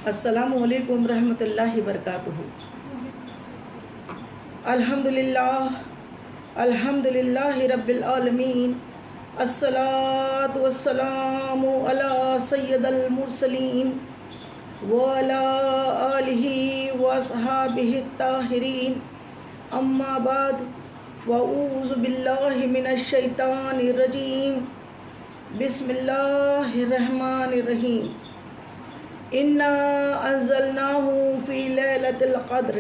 السلام علیکم ورحمۃ اللہ وبرکاتہ۔ الحمدللہ رب العالمین، الصلاۃ والسلام علی سید المرسلین وعلی آلہ واصحابہ الطاہرین، اما بعد فاعوذ باللہ من الشیطان الرجیم، بسم اللہ الرحمن الرحیم۔ انا انزلناہ فی لیلۃ القدر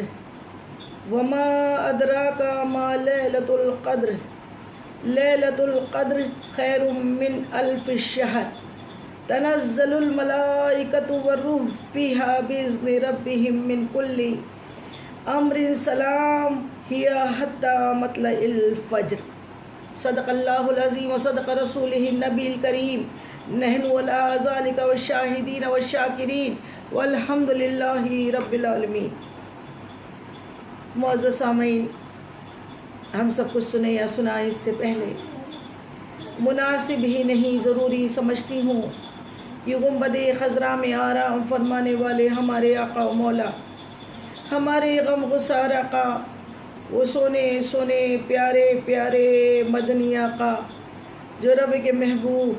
وما ادراک ما لیلۃ القدر لیلۃ القدر خیر من الف شہر تنزل الملائکۃ والروح فیہا باذن ربہم من کل امر سلام ہی حتی مطلع الفجر۔ صدق اللہ العظیم وصدق رسولہ النبی الکریم، نحن علی ذالک والشاہدین والشاکرین والحمد للہ رب العالمین۔ معزز سامعین، ہم سب کچھ سنے یا سنا اس سے پہلے مناسب ہی نہیں ضروری سمجھتی ہوں کہ گنبد خضرا میں آرام فرمانے والے ہمارے آقا و مولا، ہمارے غم گسار آقا، وہ سونے سونے پیارے پیارے مدنی آقا جو رب کے محبوب،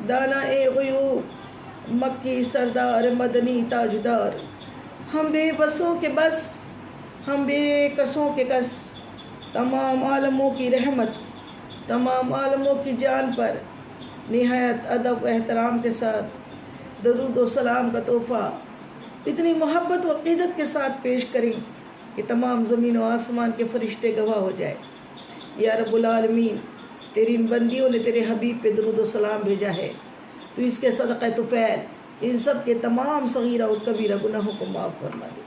دانہ غیوب، مکی سردار، مدنی تاجدار، ہم بے بسوں کے بس، ہم بے کسوں کے کس، تمام عالموں کی رحمت، تمام عالموں کی جان پر نہایت ادب و احترام کے ساتھ درود و سلام کا تحفہ اتنی محبت و عقیدت کے ساتھ پیش کریں کہ تمام زمین و آسمان کے فرشتے گواہ ہو جائے۔ یا رب العالمین، تیری ان بندیوں نے تیرے حبیب پہ درود و سلام بھیجا ہے، تو اس کے صدقہ طفیل ان سب کے تمام صغیرہ اور کبیرہ گناہوں کو معاف فرما دے۔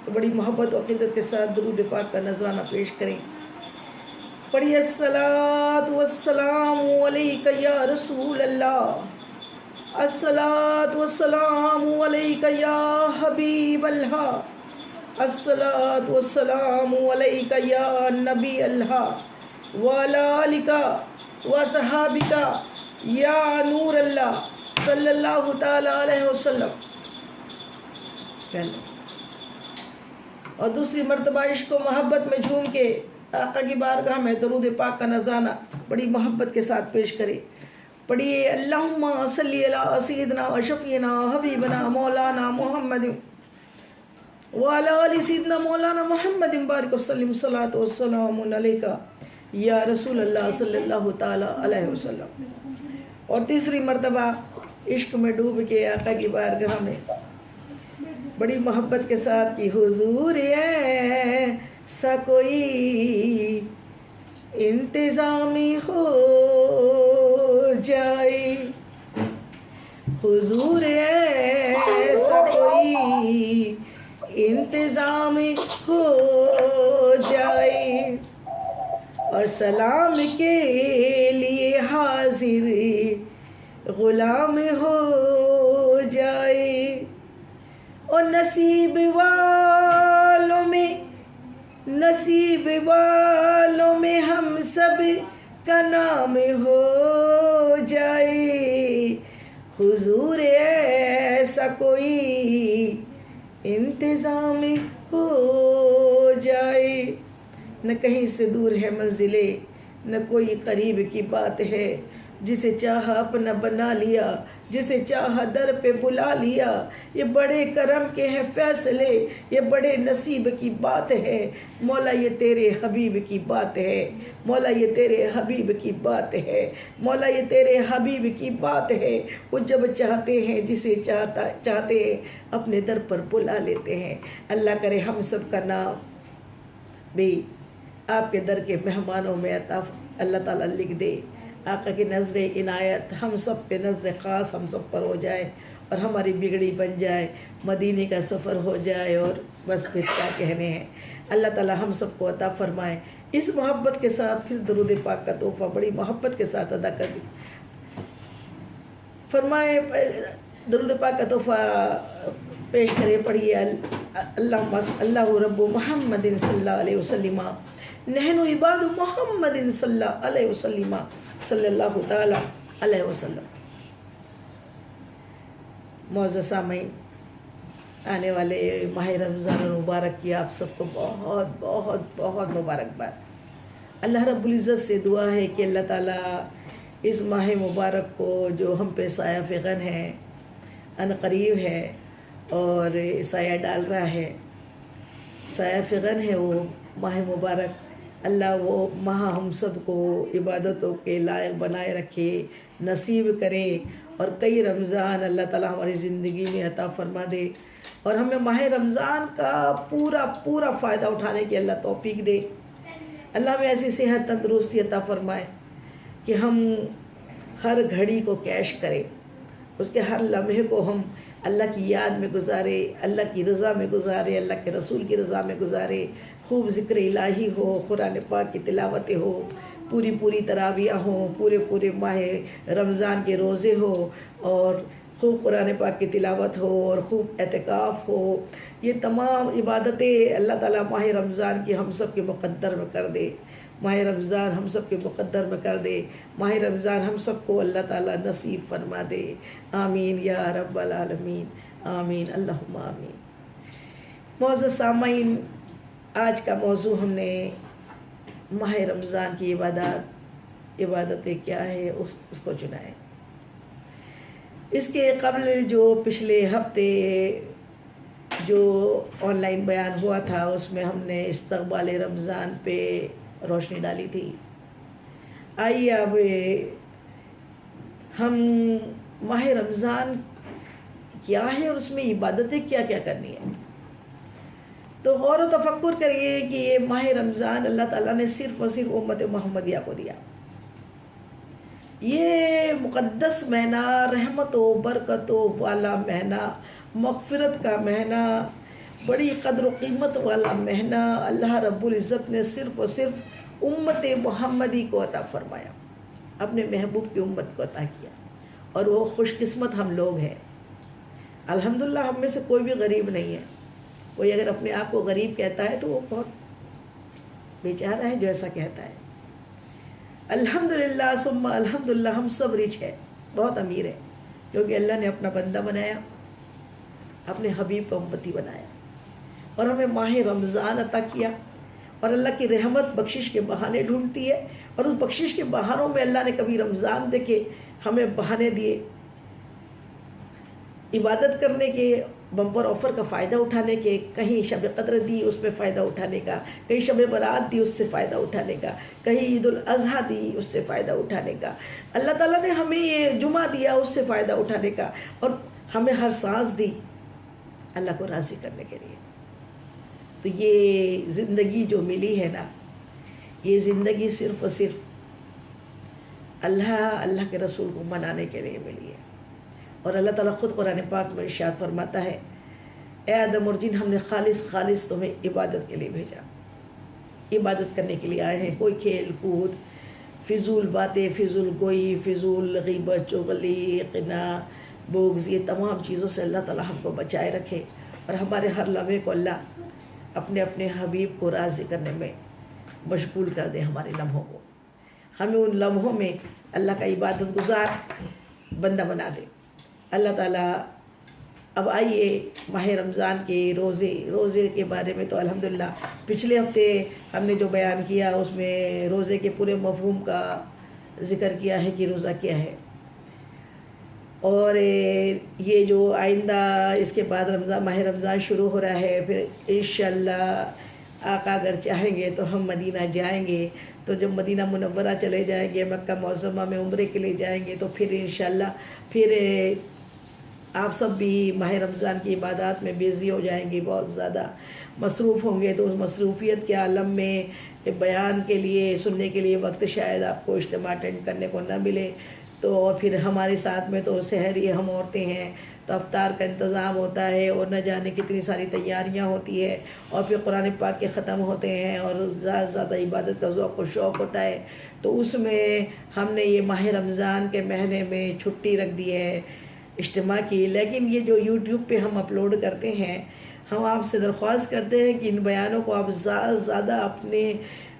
تو بڑی محبت و عقیدت کے ساتھ درود پاک کا نذرانہ پیش کریں۔ پڑھیے الصلاۃ والسلام علیک یا رسول اللہ، الصلاۃ والسلام علیک یا حبیب اللہ، الصلاۃ والسلام علیک یا نبی اللہ وعلی آلک وصحابک یا نور اللہ صلی اللہ تعالی علیہ وسلم۔ اور دوسری مرتبہ عشق و محبت میں جھوم کے آقا کی بارگاہ میں درود پاک کا نذرانہ بڑی محبت کے ساتھ پیش کرے۔ پڑھیے اللہم صلی علی سیدنا و شفیعنا حبیبنا مولانا محمد وعلی آل سیدنا مولانا محمد بارک وسلم، صلاۃ والسلام علیک یا رسول اللہ صلی اللہ تعالی علیہ وسلم۔ اور تیسری مرتبہ عشق میں ڈوب کے آقا کی بارگاہ میں بڑی محبت کے ساتھ کی حضور ایسا کوئی انتظامی ہو جائے، حضور ایسا کوئی انتظامی ہو جائے، اور سلام کے لیے حاضر غلام ہو جائے، اور نصیب والوں میں ہم سب کا نام ہو جائے، حضور ایسا کوئی انتظام ہو جائے۔ نہ کہیں سے دور ہے منزلیں، نہ کوئی قریب کی بات ہے، جسے چاہا اپنا بنا لیا، جسے چاہا در پہ بلا لیا۔ یہ بڑے کرم کے ہیں فیصلے، یہ بڑے نصیب کی بات ہے، مولا یہ تیرے حبیب کی بات ہے، مولا یہ تیرے حبیب کی بات ہے، مولا یہ تیرے حبیب کی بات ہے۔ وہ جب چاہتے ہیں جسے چاہتے ہیں اپنے در پر بلا لیتے ہیں۔ اللہ کرے ہم سب کا نام بھی آپ کے در کے مہمانوں میں عطا اللہ تعالیٰ لکھ دے۔ آقا کی نظر عنایت ہم سب پہ، نظر خاص ہم سب پر ہو جائے، اور ہماری بگڑی بن جائے، مدینے کا سفر ہو جائے، اور بس پھر کیا کہنے ہیں۔ اللہ تعالیٰ ہم سب کو عطا فرمائے۔ اس محبت کے ساتھ پھر درود پاک کا تحفہ بڑی محبت کے ساتھ ادا کر دی فرمائے۔ درود پاک کا تحفہ پیش کرے۔ پڑھیے اللہ رب محمد صلی اللہ علیہ وسلم، نحن عباد محمد صلی اللہ علیہ وسلم صلی اللہ تعالی علیہ وسلم۔ معزز سامعین، آنے والے ماہ رمضان المبارک کی آپ سب کو بہت بہت بہت مبارکباد۔ اللہ رب العزت سے دعا ہے کہ اللہ تعالیٰ اس ماہ مبارک کو جو ہم پہ سایہ فغن ہے، ان قریب ہے اور سایہ ڈال رہا ہے، سایہ فغن ہے وہ ماہ مبارک، اللہ وہ ماہ ہم سب کو عبادتوں کے لائق بنائے رکھے، نصیب کرے، اور کئی رمضان اللہ تعالیٰ ہماری زندگی میں عطا فرما دے، اور ہمیں ماہ رمضان کا پورا فائدہ اٹھانے کی اللہ توفیق دے۔ اللہ ہمیں ایسی صحت تندرستی عطا فرمائے کہ ہم ہر گھڑی کو کیش کریں، اس کے ہر لمحے کو ہم اللہ کی یاد میں گزارے، اللہ کی رضا میں گزارے، اللہ کے رسول کی رضا میں گزارے، خوب ذکر الہی ہو، قرآن پاک کی تلاوتیں ہو، پوری تراویح ہوں، پورے ماہ رمضان کے روزے ہو، اور خوب قرآن پاک کی تلاوت ہو، اور خوب اعتکاف ہو۔ یہ تمام عبادتیں اللہ تعالیٰ ماہ رمضان کی ہم سب کے مقدر میں کر دے، ماہ رمضان ہم سب کے مقدر میں کر دے، ماہ رمضان ہم سب کو اللہ تعالیٰ نصیب فرما دے، آمین یا رب العالمین، آمین اللہم آمین۔ معزز سامعین، آج کا موضوع ہم نے ماہ رمضان کی عبادتیں کیا ہے اس کو چنا ہے۔ اس کے قبل جو پچھلے ہفتے جو آن لائن بیان ہوا تھا، اس میں ہم نے استقبال رمضان پہ روشنی ڈالی تھی۔ آئیے اب ہم ماہ رمضان کیا ہے اور اس میں عبادتیں کیا کیا کرنی ہیں، تو غور و تفکر کریے کہ یہ ماہ رمضان اللہ تعالیٰ نے صرف اور صرف امت محمدیہ کو دیا۔ یہ مقدس مہینہ، رحمت و برکتوں والا مہینہ، مغفرت کا مہینہ، بڑی قدر و قیمت والا مہینہ اللہ رب العزت نے صرف اور صرف امت محمدی کو عطا فرمایا، اپنے محبوب کی امت کو عطا کیا، اور وہ خوش قسمت ہم لوگ ہیں۔ الحمدللہ ہم میں سے کوئی بھی غریب نہیں ہے۔ کوئی اگر اپنے آپ کو غریب کہتا ہے تو وہ بہت بیچارہ ہے جو ایسا کہتا ہے۔ الحمدللہ ثم الحمدللہ ہم سب رچ ہے، بہت امیر ہے، کیونکہ اللہ نے اپنا بندہ بنایا، اپنے حبیب کو امتی بنایا، اور ہمیں ماہ رمضان عطا کیا، اور اللہ کی رحمت بخشش کے بہانے ڈھونڈتی ہے، اور اس بخشش کے بہانوں میں اللہ نے کبھی رمضان دے کے ہمیں بہانے دیے عبادت کرنے کے، بمپر آفر کا فائدہ اٹھانے کے، کہیں شب قدر دی اس پہ فائدہ اٹھانے کا، کہیں شب برات دی اس سے فائدہ اٹھانے کا، کہیں عید الاضحیٰ دی اس سے فائدہ اٹھانے کا، اللہ تعالیٰ نے ہمیں یہ جمعہ دیا اس سے فائدہ اٹھانے کا، اور ہمیں ہر سانس دی اللہ کو راضی کرنے کے لیے۔ تو یہ زندگی جو ملی ہے نا، یہ زندگی صرف اور صرف اللہ کے رسول کو منانے کے لیے ملی ہے، اور اللہ تعالیٰ خود قرآن پاک میں ارشاد فرماتا ہے، اے آدم اور جن، ہم نے خالص تمہیں عبادت کے لیے بھیجا، عبادت کرنے کے لیے آئے ہیں۔ کوئی کھیل کود، فضول باتیں، فضول گوئی، فضول غیبت، چغلی، قنا، بغض، یہ تمام چیزوں سے اللہ تعالیٰ ہم کو بچائے رکھے، اور ہمارے ہر لمحے کو اللہ اپنے حبیب کو راضی کرنے میں مشغول کر دے۔ ہمارے لمحوں کو، ہمیں ان لمحوں میں اللہ کا عبادت گزار بندہ بنا دے اللہ تعالیٰ۔ اب آئیے ماہ رمضان کے روزے کے بارے میں تو الحمدللہ پچھلے ہفتے ہم نے جو بیان کیا اس میں روزے کے پورے مفہوم کا ذکر کیا ہے کہ روزہ کیا ہے، اور یہ جو آئندہ اس کے بعد ماہ رمضان شروع ہو رہا ہے، پھر انشاءاللہ آقا اگر چاہیں گے تو ہم مدینہ جائیں گے، تو جب مدینہ منورہ چلے جائیں گے، مکہ معظمہ میں عمرے کے لیے جائیں گے، تو پھر انشاءاللہ پھر آپ سب بھی ماہ رمضان کی عبادات میں بیزی ہو جائیں گے، بہت زیادہ مصروف ہوں گے، تو اس مصروفیت کے عالم میں بیان کے لیے، سننے کے لیے وقت شاید آپ کو اجتماع اٹینڈ کرنے کو نہ ملے، تو اور پھر ہمارے ساتھ میں تو سحری ہم عورتیں ہیں، تو افطار کا انتظام ہوتا ہے، اور نہ جانے کتنی ساری تیاریاں ہوتی ہے، اور پھر قرآن پاک کے ختم ہوتے ہیں، اور زیادہ عبادت کا ذوق و شوق ہوتا ہے، تو اس میں ہم نے یہ ماہ رمضان کے مہینے میں چھٹی رکھ دی ہے اجتماع کی۔ لیکن یہ جو یوٹیوب پہ ہم اپلوڈ کرتے ہیں، ہم آپ سے درخواست کرتے ہیں کہ ان بیانوں کو آپ زیادہ اپنے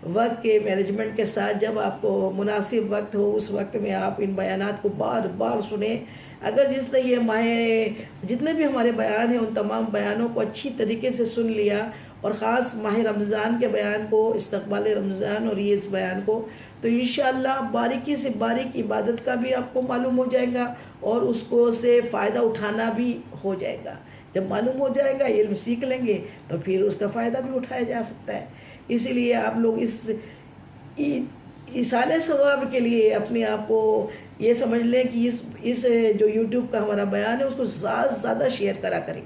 وقت کے مینجمنٹ کے ساتھ جب آپ کو مناسب وقت ہو اس وقت میں آپ ان بیانات کو بار بار سنیں. اگر جس نے یہ جتنے بھی ہمارے بیان ہیں ان تمام بیانوں کو اچھی طریقے سے سن لیا اور خاص ماہ رمضان کے بیان کو، استقبال رمضان اور یہ اس بیان کو، تو انشاءاللہ باریکی سے باریک عبادت کا بھی آپ کو معلوم ہو جائے گا اور اس کو سے فائدہ اٹھانا بھی ہو جائے گا. جب معلوم ہو جائے گا، علم سیکھ لیں گے تو پھر اس کا فائدہ بھی اٹھایا جا سکتا ہے. اسی لیے آپ لوگ اس ایصال ثواب کے لیے اپنے آپ کو یہ سمجھ لیں کہ اس جو یوٹیوب کا ہمارا بیان ہے اس کو زیادہ سے زیادہ شیئر کرا کریں.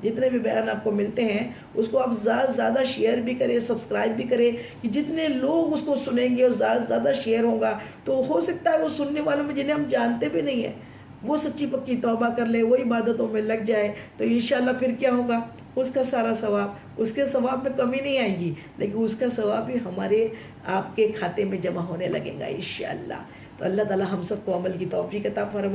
جتنے بھی بیان آپ کو ملتے ہیں اس کو آپ زیادہ سے زیادہ شیئر بھی کریں، سبسکرائب بھی کریں کہ جتنے لوگ اس کو سنیں گے اور زیادہ سے زیادہ شیئر ہوگا تو ہو سکتا ہے وہ سننے والوں میں جنہیں ہم جانتے بھی نہیں ہیں وہ سچی پکی توبہ کر لے، وہ عبادتوں میں لگ جائے تو انشاءاللہ پھر کیا ہوگا، اس کا سارا ثواب، اس کے ثواب میں کمی نہیں آئے گی لیکن اس کا ثواب بھی ہمارے آپ کے کھاتے میں جمع ہونے لگے گا انشاءاللہ. تو اللہ تعالی ہم سب کو عمل کی توفیق عطا فرمائے.